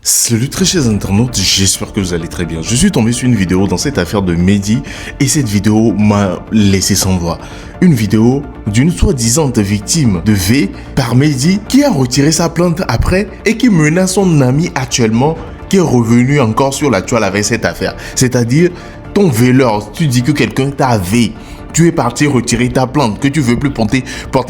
Salut très chers internautes, j'espère que vous allez très bien. Je suis tombé sur une vidéo dans cette affaire de Mehdi et cette vidéo m'a laissé sans voix. Une vidéo d'une soi-disant victime de V par Mehdi qui a retiré sa plainte après et qui menace son ami actuellement qui est revenu encore sur la toile avec cette affaire. C'est-à-dire, ton véleur, tu dis que quelqu'un t'a V. Tu es parti retirer ta plainte, que tu veux plus porter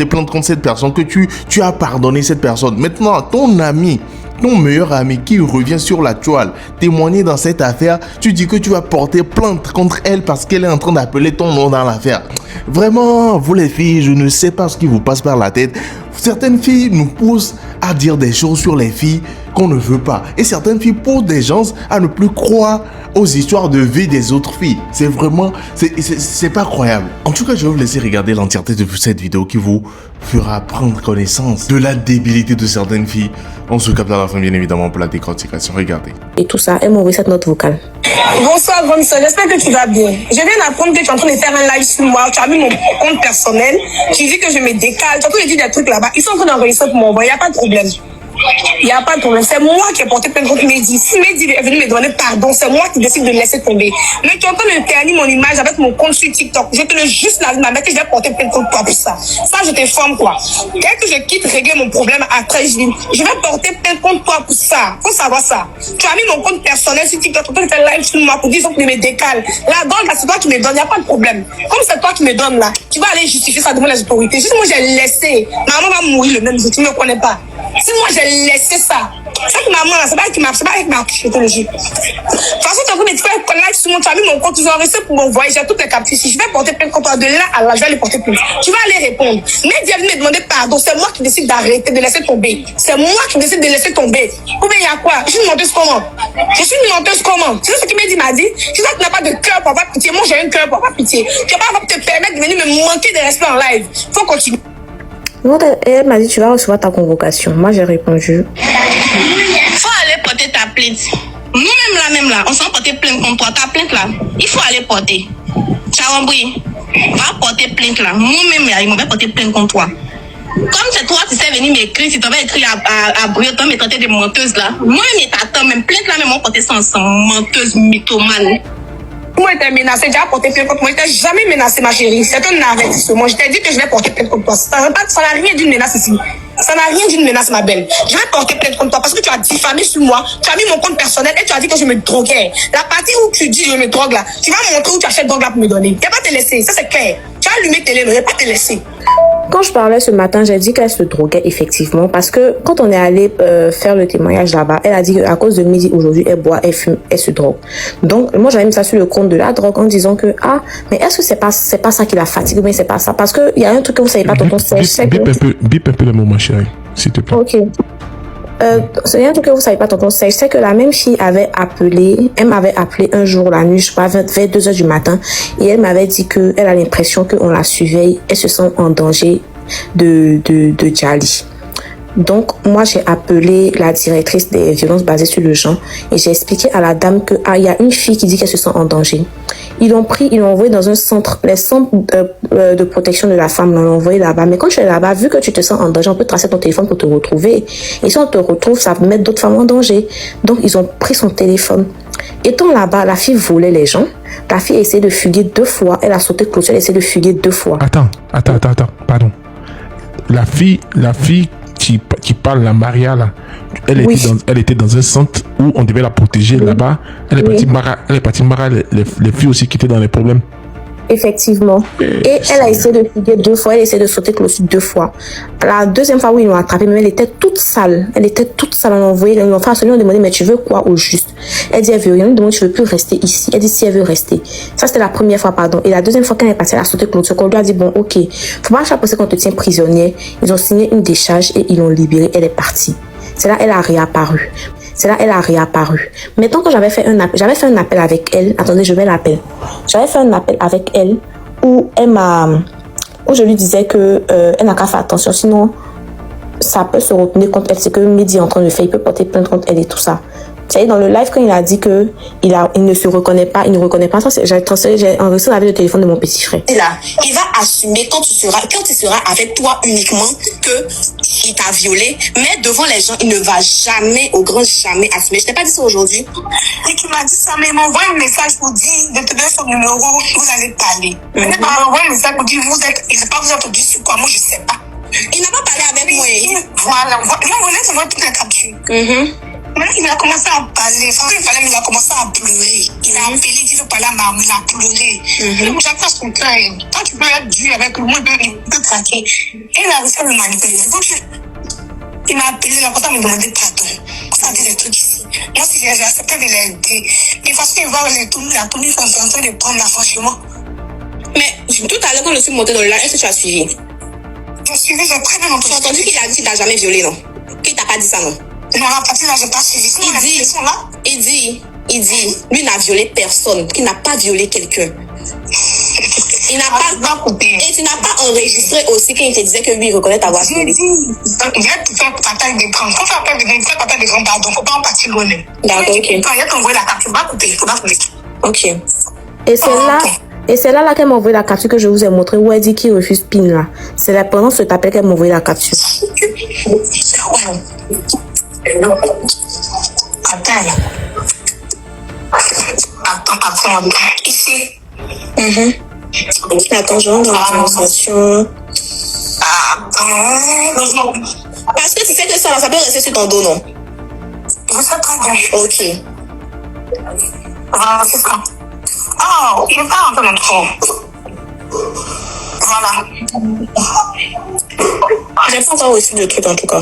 plainte contre cette personne, que tu as pardonné cette personne. Maintenant, ton ami, ton meilleur ami qui revient sur la toile, témoigner dans cette affaire, tu dis que tu vas porter plainte contre elle parce qu'elle est en train d'appeler ton nom dans l'affaire. Vraiment, vous les filles, je ne sais pas ce qui vous passe par la tête. Certaines filles nous poussent à dire des choses sur les filles qu'on ne veut pas. Et certaines filles poussent des gens à ne plus croire aux histoires de vie des autres filles. C'est vraiment, c'est pas croyable. En tout cas, je vais vous laisser regarder l'entièreté de cette vidéo qui vous fera prendre connaissance de la débilité de certaines filles. On se capte à la fin, bien évidemment, pour la décortication. Regardez. Et tout ça, elle m'a envoyé cette note vocale. Bonsoir, grande soeur, j'espère que tu vas bien. Je viens d'apprendre que tu es en train de faire un live sur moi. Tu as mis mon compte personnel. Tu dis que je me décale. Tu as tout dit des trucs là-bas. Ils sont en train d'enregistrer pour m'envoyer. Il n'y a pas de problème. Il n'y a pas de problème. C'est moi qui ai porté plainte contre Mehdi. Si Mehdi est venu me demander pardon, c'est moi qui décide de laisser tomber. Mais tu es en train de ternir mon image avec mon compte sur TikTok. Je te le juste la vie, ma mère, que je vais porter plainte contre toi pour ça. Ça, je t'informe quoi. Dès que je quitte régler mon problème à 13 villes, je vais porter plainte contre toi pour ça. Faut savoir ça. Tu as mis mon compte personnel sur TikTok. Tu as fait live sur moi pour dire que je me décale. La drogue, là, c'est toi qui me donne. Il n'y a pas de problème. Comme c'est toi qui me donne là, tu vas aller justifier ça devant les autorités. Juste moi, j'ai laissé. Maman va mourir le même jour. Tu ne me connais pas. Si moi, j'ai laissé ça. C'est que maman, c'est pas elle qui m'a touché, je te le jure. De toute façon, tu as voulu me faire un live sur mon, tu as mis mon compte, ils ont resté pour m'envoyer, j'ai toutes les captures. Si je vais porter plainte contre toi de là à là, je vais aller porter plainte. Tu vas aller répondre. Mais Dieu vient me demander pardon, c'est moi qui décide d'arrêter, de laisser tomber. C'est moi qui décide de laisser tomber. Ou bien il y a quoi? Je suis une menteuse comment? Je suis une menteuse comment? C'est ce qui m'a dit. Si toi, tu n'as pas de cœur pour avoir pitié, moi j'ai un cœur pour avoir pitié. Tu vas pas te permettre de venir me manquer de respect en live. Faut continuer. Elle m'a dit, tu vas recevoir ta convocation. Moi, j'ai répondu. Faut aller porter ta plainte. Nous-mêmes là, on s'en porter plainte contre toi. Ta plainte là, il faut aller porter. Chawambri, va porter plainte là. Nous-mêmes là, ils m'ont porter plainte contre toi. Comme c'est toi, tu sais venir m'écrire, si tu vas écrire à Brioton, me traiter de menteuse là. Moi-même, t'attends, même plainte là, même on porter ça ensemble. Menteuse, mythomane. Moi, j'étais menacée, j'ai porté plainte contre moi. Je n'étais jamais menacée, ma chérie. C'est un avertissement. Je t'ai dit que je vais porter plainte contre toi. Ça n'a rien d'une menace ici. Ça n'a rien d'une menace, ma belle. Je vais porter plainte contre toi parce que tu as diffamé sur moi. Tu as mis mon compte personnel et tu as dit que je me droguais. La partie où tu dis je me drogue là, tu vas montrer où tu achètes drogue là pour me donner. Il n'y a pas te laisser. Ça, c'est clair. Tu as allumé télé, il n'y a pas te laisser. Quand je parlais ce matin, j'ai dit qu'elle se droguait effectivement parce que quand on est allé faire le témoignage là-bas, elle a dit qu'à cause de Mehdi aujourd'hui, elle boit, elle fume, elle se drogue. Donc moi j'avais mis ça sur le compte de la drogue en disant que mais est-ce que c'est pas ça qui la fatigue, mais c'est pas ça parce que il y a un truc que vous savez pas, tonton Serge. Bip un peu le mot, ma chérie, s'il te plaît. Ok. C'est un truc que vous savez pas, tonton Serge, c'est que la même fille elle m'avait appelé un jour la nuit, je sais pas, vers 2h du matin, et elle m'avait dit que elle a l'impression qu'on la surveille, elle se sent en danger de Djali. Donc, moi, j'ai appelé la directrice des violences basées sur le genre et j'ai expliqué à la dame que il y a une fille qui dit qu'elle se sent en danger. Ils l'ont envoyé dans un centre, les centres de protection de la femme, l'ont envoyé là-bas. Mais quand tu es là-bas, vu que tu te sens en danger, on peut tracer ton téléphone pour te retrouver. Et si on te retrouve, ça va mettre d'autres femmes en danger. Donc, ils ont pris son téléphone. Étant là-bas, la fille volait les gens. La fille a essayé de fuguer 2 fois. Elle a sauté clôture, elle a essayé de fuguer 2 fois. Attends, pardon. La fille qui parle, la Maria là, elle était dans un centre où on devait la protéger là-bas. Elle est partie Mara les filles aussi qui étaient dans les problèmes. Effectivement. Et elle a essayé de fuguer 2 fois, elle a essayé de sauter clôture 2 fois. La deuxième fois où ils l'ont attrapée, mais elle était toute sale. On l'a envoyée, ils l'ont fait assurer, on lui a demandé, mais tu veux quoi au juste? Elle dit, elle veut rien, on lui demande, tu veux plus rester ici? Elle dit, si elle veut rester. Ça, c'était la première fois, pardon. Et la deuxième fois, quand elle est partie, elle a sauté clôture, on lui a dit, bon, ok, faut pas chaque fois qu'on te tient prisonnière. Ils ont signé une décharge et ils l'ont libérée, elle est partie. C'est là, elle a réapparu. Maintenant, quand j'avais fait un appel avec elle, attendez, je vais l'appeler. J'avais fait un appel avec elle où je lui disais que elle n'a qu'à faire attention, sinon ça peut se retourner contre elle. C'est que Mehdi est en train de faire, il peut porter plainte contre elle et tout ça. C'est dans le live quand il a dit que il ne se reconnaît pas, il ne reconnaît pas ça, j'ai enregistré avec le téléphone de mon petit frère. Là, il va assumer quand il sera avec toi uniquement que il t'a violé, mais devant les gens, il ne va jamais, au grand jamais assumer. Je t'ai pas dit ça aujourd'hui. Et qui m'a dit ça, mais il m'envoie un message pour dire de te donner son numéro, vous allez parler. Il m'a envoyé un message pour dire il ne pas vous être dit sur quoi, moi je sais pas. Il n'a pas parlé avec moi. Voilà, il m'a envoyé toutes les captures. Maintenant, il a commencé à parler. Quand il fallait, il a commencé à pleurer. Il a appelé, il veut parler à maman, il a pleuré. Donc, j'attends son cœur. Quand tu peux être dur avec le monde, il peut craquer. Et il a réussi à me manipuler. Donc, il m'a appelé, il a commencé à me demander pardon. On a dit des trucs ici. Moi, si j'ai accepté de l'aider. Et parce qu'il va les tourner, la tournée, ils sont en train de prendre la franchement. Mais tout à l'heure, quand je suis montée dans le live, est-ce que tu as suivi? J'ai suivi, j'ai très bien entendu. Tu as entendu qu'il a dit qu'il t'a jamais violé, non? Qu'il t'a pas dit ça, non? Non, la partie là, j'ai pas suivi. Il dit, lui n'a violé personne, qu'il n'a pas violé quelqu'un. Il n'a pas coupé. Et tu n'as pas enregistré aussi quand il te disait que lui, il reconnaît t'avoir violé. J'ai dit, il va te faire partage d'écran. Quand tu appelles des gens, partage d'écran, pardon, faut pas en partir loin. D'accord, ok. Quand il va t'envoyer la carte, tu vas couper, il faut pas couper. Ok. Et c'est là qu'elle m'a envoyé la capture que je vous ai montré où elle dit qu'il refuse PIN là. C'est là pendant ce appel qu'elle m'a envoyé la capture. Attends, ici. Attends, je rentre dans la conversation. Parce que tu sais que ça peut rester sur ton dos, non? Je sais très bien. Ok. Voilà, c'est ça. Oh, il n'est pas en train de trop. Voilà. J'ai pas encore reçu de truc en tout cas.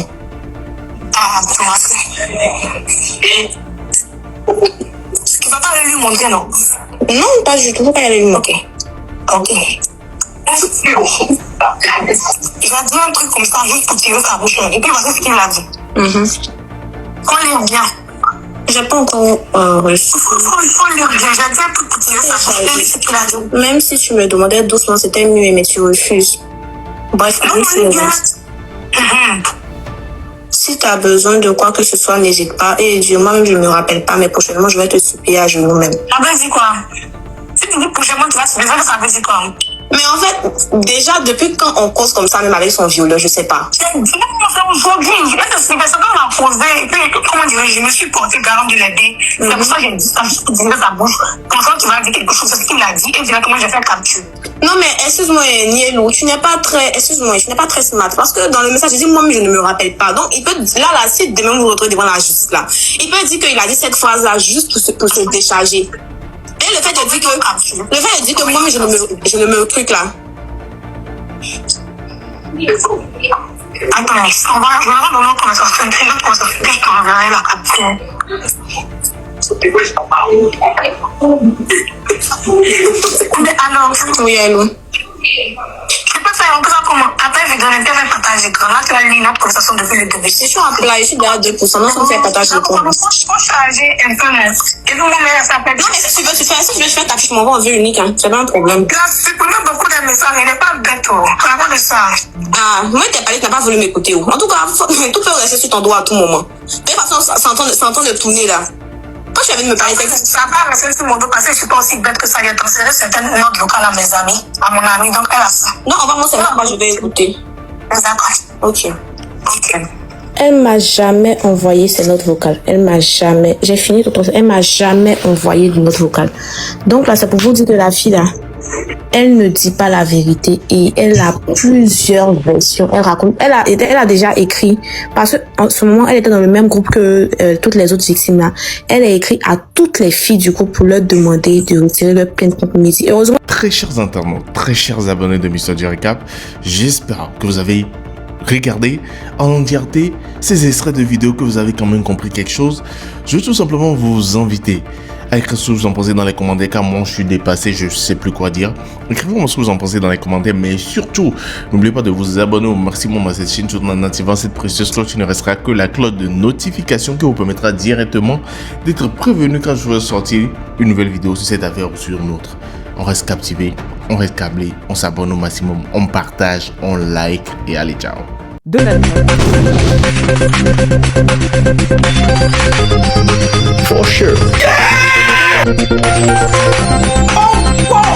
Tu vas pas aller lui montrer, non? Non, pas du tout. Faut pas aller lui montrer. Ok. Il va dire un truc comme ça juste pour tirer sa bouche. Et puis voici ce qu'il a dit. On lit bien. J'ai pas encore reçu. Il faut lire bien. J'ai dit un truc pour tirer sa bouche. Ce qu'il a dit. Même si tu me demandais doucement, c'était mieux, mais tu refuses. Bref, si tu as besoin de quoi que ce soit, n'hésite pas. Et Dieu, moi-même, je ne me rappelle pas, mais prochainement, je vais te supplier à genoux même. Ça veut dire quoi? Si tu dis prochainement, tu vas se besoin, ça veut dire quoi? Mais en fait, déjà, depuis quand on cause comme ça, même avec son violeur, je sais pas. C'est aujourd'hui. C'est parce qu'on m'a posé. Comment dire, je me suis porté garant de l'aider. C'est pour ça que j'ai dit ça, juste pour dire sa bouche. Comme ça, tu vas dire quelque chose, c'est ce qu'il a dit, et directement, je vais faire capture. Non, mais excuse-moi, Nielou, tu n'es pas très smart. Parce que dans le message, je dis, moi, je ne me rappelle pas. Donc, il peut, là, si demain vous vous retrouvez devant la justice, là, il peut dire qu'il a dit cette phrase-là juste pour se décharger. Et le fait de dire que moi, je ne me truc là. Attends, on va dans notre conversation, que je t'enverrai la capture. Mais alors, oui, allô. Tu peux faire un peu comment? Après, je vais donner un partage d'écran. Là, tu as lu notre conversation depuis le début. Si je suis en là, je suis derrière 2%. Non, on fait partage d'écran. Il faut charger un peu. Et vous, ça s'appelle. Non, mais si tu veux faire ta fiche, m'envoie en vue unique. Hein. C'est pas un problème. Là, tu supprimé beaucoup de messages. Il n'est pas bête. Parle de ça. Ah, moi, t'es parlé, tu n'as pas voulu m'écouter. En tout cas, tout peut rester sur ton doigt à tout moment. De toute façon, c'est en train de tourner là. Quand tu avais de me parler, ça va rester sur mon dos parce que je suis pas aussi bête que ça. Il a transféré certaines notes vocales à mes amis, à mon ami. Donc, elle a ça. Non, on va m'en servir. Moi, je vais écouter. D'accord. Ok. Elle m'a jamais envoyé ses notes vocales. J'ai fini tout. Elle m'a jamais envoyé de notes vocales. Donc là, c'est pour vous dire que la fille là, elle ne dit pas la vérité et elle a plusieurs versions. Elle raconte. Elle a déjà écrit parce que en ce moment, elle était dans le même groupe que toutes les autres victimes là. Elle a écrit à toutes les filles du groupe pour leur demander de retirer leur plainte contre Mehdi. Heureusement. Très chers internautes, très chers abonnés de Mr. Recap, j'espère que vous avez regardez en entièreté ces extraits de vidéos, que vous avez quand même compris quelque chose. Je veux tout simplement vous inviter à écrire ce que vous en pensez dans les commentaires, car moi je suis dépassé, je sais plus quoi dire. Écrivez-moi ce que vous en pensez dans les commentaires, mais surtout n'oubliez pas de vous abonner au maximum à cette chaîne tout en activant cette précieuse cloche. Il ne restera que la cloche de notification qui vous permettra directement d'être prévenu quand je vais sortir une nouvelle vidéo sur cette affaire ou sur une autre. On reste captivé, on reste câblé, on s'abonne au maximum, on partage, on like et allez ciao. de la For sure. Oh, wow.